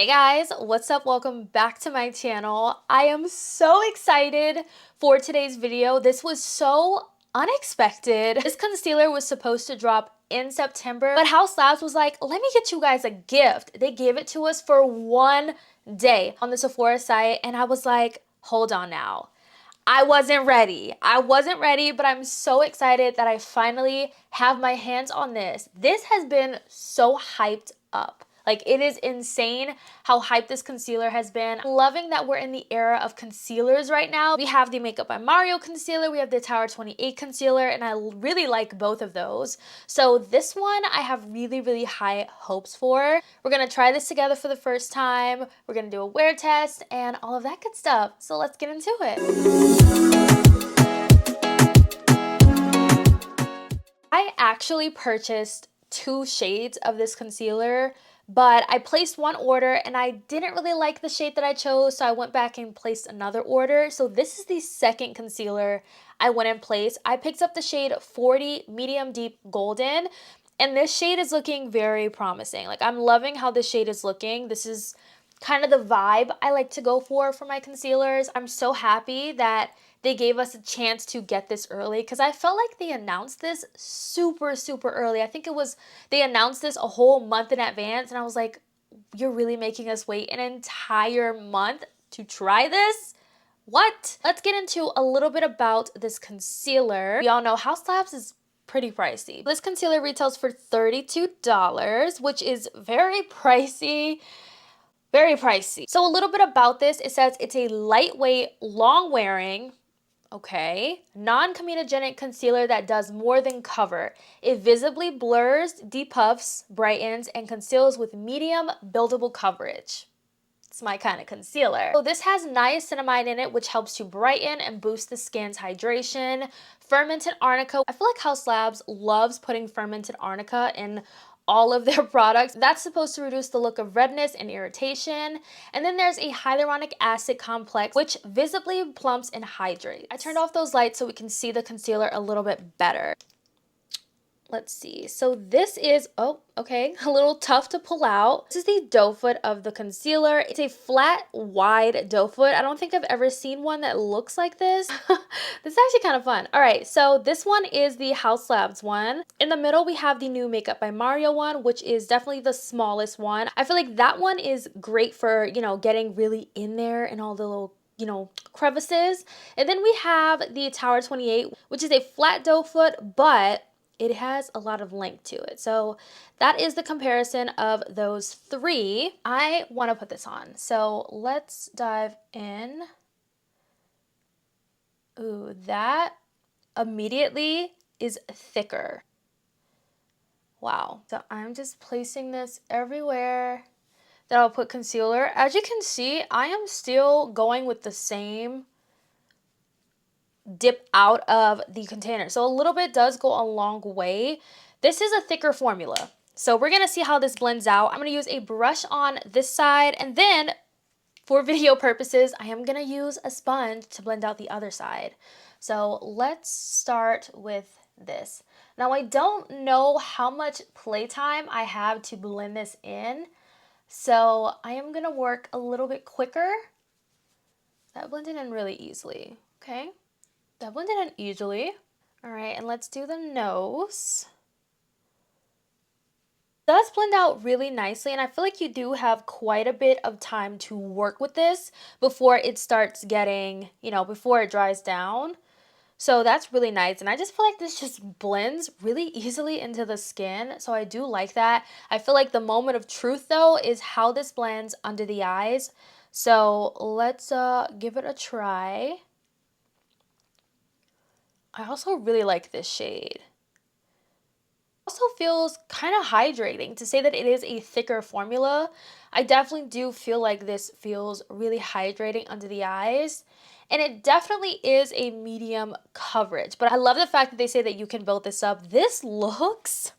Hey guys, what's up? Welcome back to my channel. I am so excited for today's video. This was so unexpected. This concealer was supposed to drop in September, but Haus was like, let me get you guys a gift. They gave it to us for one day on the Sephora site, and I was like, hold on now. I wasn't ready. But I'm so excited that I finally have my hands on this. This has been so hyped up. Like, it is insane how hyped this concealer has been. Loving that we're in the era of concealers right now. We have the Makeup by Mario concealer, we have the Tower 28 concealer, and I really like both of those. So this one I have really high hopes for. We're gonna try this together for the first time. We're gonna do a wear test and all of that good stuff. So let's get into it. I actually purchased 2 shades of this concealer, but I placed one order and I didn't really like the shade that I chose, so I went back and placed another order. So this is the second concealer I went and placed. I picked up the shade 40 Medium Deep Golden, and this shade is looking very promising. Like, I'm loving how this shade is looking. This is kind of the vibe I like to go for my concealers. I'm so happy that they gave us a chance to get this early because I felt like they announced this super early. I think they announced this a whole month in advance, and I was like, you're really making us wait an entire month to try this? What? Let's get into a little bit about this concealer. We all know Haus is pretty pricey. This concealer retails for $32, which is very pricey. Very pricey. So a little bit about this. It says it's a lightweight, long-wearing, non-comedogenic concealer that does more than cover. It visibly blurs, depuffs, brightens, and conceals with medium buildable coverage. It's my kind of concealer. So this has niacinamide in it, which helps to brighten and boost the skin's hydration. Fermented arnica. I feel like Haus loves putting fermented arnica in all of their products. That's supposed to reduce the look of redness and irritation. And then there's a hyaluronic acid complex, which visibly plumps and hydrates. I turned off those lights so we can see the concealer a little bit better. Let's see. So this is, a little tough to pull out. This is the doe foot of the concealer. It's a flat, wide doe foot. I don't think I've ever seen one that looks like this. This is actually kind of fun. All right, so this one is the Haus one. In the middle, we have the new Makeup by Mario one, which is definitely the smallest one. I feel like that one is great for, getting really in there and all the little crevices. And then we have the Tower 28, which is a flat doe foot, but it has a lot of length to it. So that is the comparison of those 3. I want to put this on. So let's dive in. Ooh, that immediately is thicker. Wow. So I'm just placing this everywhere that I'll put concealer. As you can see, I am still going with the same dip out of the container. So a little bit does go a long way. This is a thicker formula. So we're going to see how this blends out. I'm going to use a brush on this side, and then for video purposes, I am going to use a sponge to blend out the other side. So let's start with this. Now, I don't know how much playtime I have to blend this in, so I am going to work a little bit quicker. That blended in really easily. Okay. That blended in easily. All right, and let's do the nose. It does blend out really nicely, and I feel like you do have quite a bit of time to work with this before it starts getting, before it dries down. So that's really nice, and I just feel like this just blends really easily into the skin, so I do like that. I feel like the moment of truth, though, is how this blends under the eyes. So let's give it a try. I also really like this shade. Also feels kind of hydrating. To say that it is a thicker formula, I definitely do feel like this feels really hydrating under the eyes. And it definitely is a medium coverage. But I love the fact that they say that you can build this up. This looks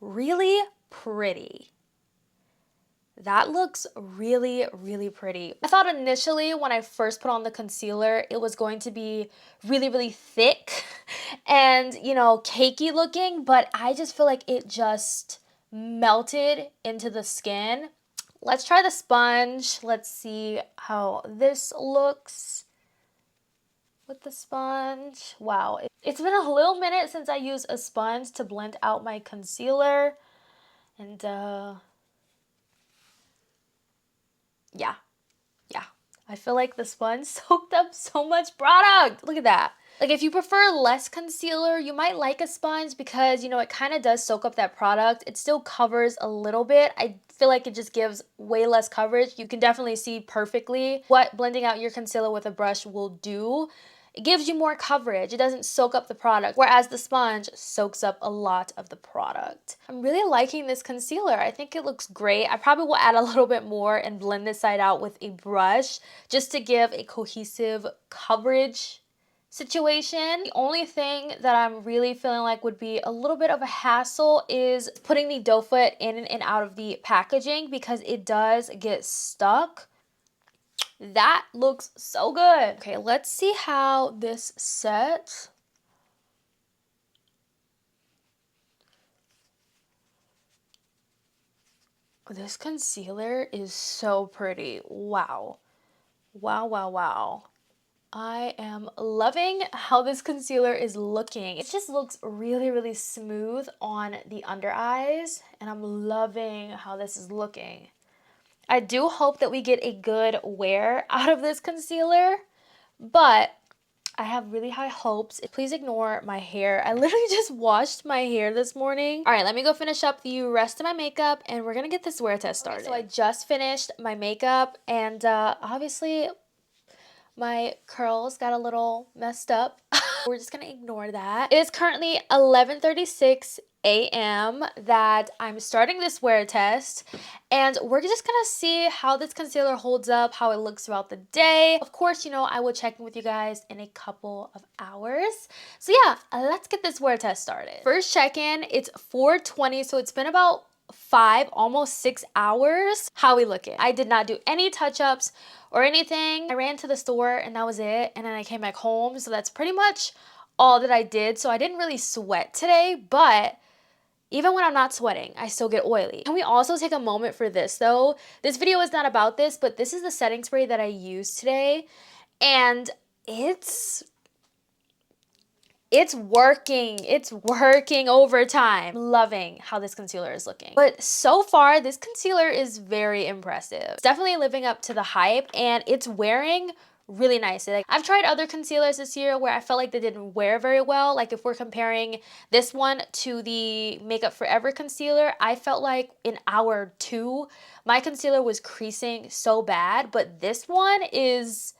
really pretty. That looks really pretty. I thought initially when I first put on the concealer, it was going to be really thick and, cakey looking, but I just feel like it just melted into the skin let's try the sponge. Let's see how this looks with the sponge. Wow, it's been a little minute since I used a sponge to blend out my concealer. And yeah, I feel like the sponge soaked up so much product. Look at that. Like, if you prefer less concealer, you might like a sponge because, you know, it kind of does soak up that product. It still covers a little bit. I feel like it just gives way less coverage. You can definitely see perfectly what blending out your concealer with a brush will do. It gives you more coverage. It doesn't soak up the product, whereas the sponge soaks up a lot of the product. I'm really liking this concealer. I think it looks great. I probably will add a little bit more and blend this side out with a brush just to give a cohesive coverage situation. The only thing that I'm really feeling like would be a little bit of a hassle is putting the doe foot in and out of the packaging because it does get stuck. That looks so good. Okay, let's see how this sets. This concealer is so pretty. Wow. Wow, wow, wow. I am loving how this concealer is looking. It just looks really, really smooth on the under eyes, and I'm loving how this is looking. I do hope that we get a good wear out of this concealer, but I have really high hopes. Please ignore my hair. I literally just washed my hair this morning. All right, let me go finish up the rest of my makeup and we're gonna get this wear test started. Okay, so I just finished my makeup and obviously my curls got a little messed up. We're just gonna ignore that. It is currently 11:36 a.m. that I'm starting this wear test, and we're just gonna see how this concealer holds up, how it looks throughout the day. Of course, you know, I will check in with you guys in a couple of hours. So yeah, let's get this wear test started. First check-in, it's 4:20, so it's been about 5, almost 6 hours. How we looking? I did not do any touch-ups or anything. I ran to the store and that was it, and then I came back home, so that's pretty much all that I did. So I didn't really sweat today, but even when I'm not sweating, I still get oily. Can we also take a moment for this though? This video is not about this, but this is the setting spray that I used today, and it's working. It's working overtime. Loving how this concealer is looking. But so far, this concealer is very impressive. It's definitely living up to the hype, and it's wearing really nicely. Like, I've tried other concealers this year where I felt like they didn't wear very well. Like, if we're comparing this one to the Makeup Forever concealer, I felt like in hour 2, my concealer was creasing so bad, but this one is...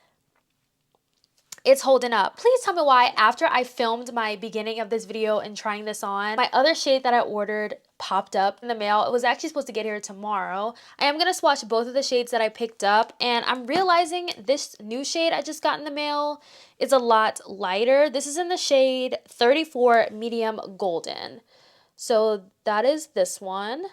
it's holding up. Please tell me why after I filmed my beginning of this video and trying this on, my other shade that I ordered popped up in the mail. It was actually supposed to get here tomorrow. I am going to swatch both of the shades that I picked up, and I'm realizing this new shade I just got in the mail is a lot lighter. This is in the shade 34 Medium Golden. So that is this one.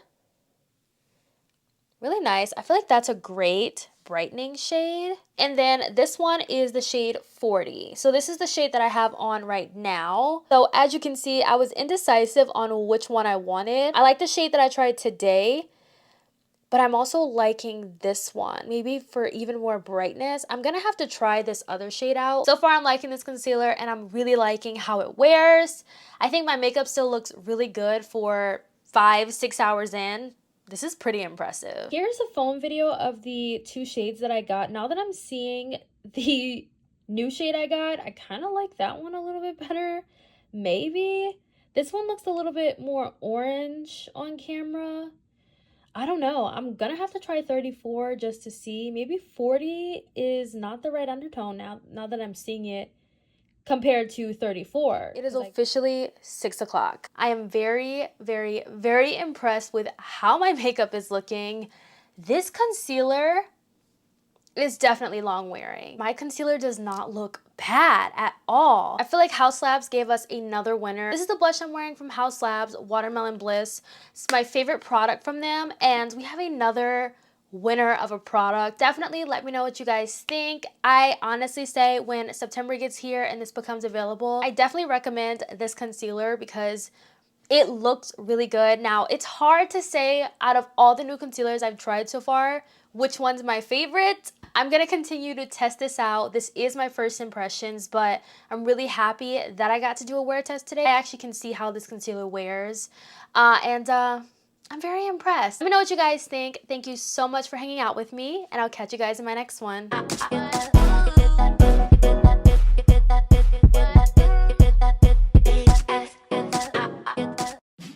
Really nice. I feel like that's a great brightening shade. And then this one is the shade 40. So this is the shade that I have on right now. So as you can see, I was indecisive on which one I wanted. I like the shade that I tried today, but I'm also liking this one. Maybe for even more brightness, I'm gonna have to try this other shade out. So far, I'm liking this concealer and I'm really liking how it wears. I think my makeup still looks really good for 5-6 hours in. This is pretty impressive. Here's a foam video of the 2 shades that I got. Now that I'm seeing the new shade I got, I kind of like that one a little bit better. Maybe. This one looks a little bit more orange on camera. I don't know. I'm gonna have to try 34 just to see. Maybe 40 is not the right undertone now that I'm seeing it compared to 34. It is officially 6 o'clock. I am very, very, very impressed with how my makeup is looking. This concealer is definitely long wearing. My concealer does not look bad at all. I feel like Haus Labs gave us another winner. This is the blush I'm wearing from Haus Labs, Watermelon Bliss. It's my favorite product from them, and we have another winner of a product. Definitely let me know what you guys think. I honestly say when September gets here and this becomes available, I definitely recommend this concealer because It looks really good. Now, it's hard to say out of all the new concealers I've tried so far, which one's my favorite. I'm going to continue to test this out. This is my first impressions, but I'm really happy that I got to do a wear test today. I actually can see how this concealer wears, and I'm very impressed. Let me know what you guys think. Thank you so much for hanging out with me, and I'll catch you guys in my next one.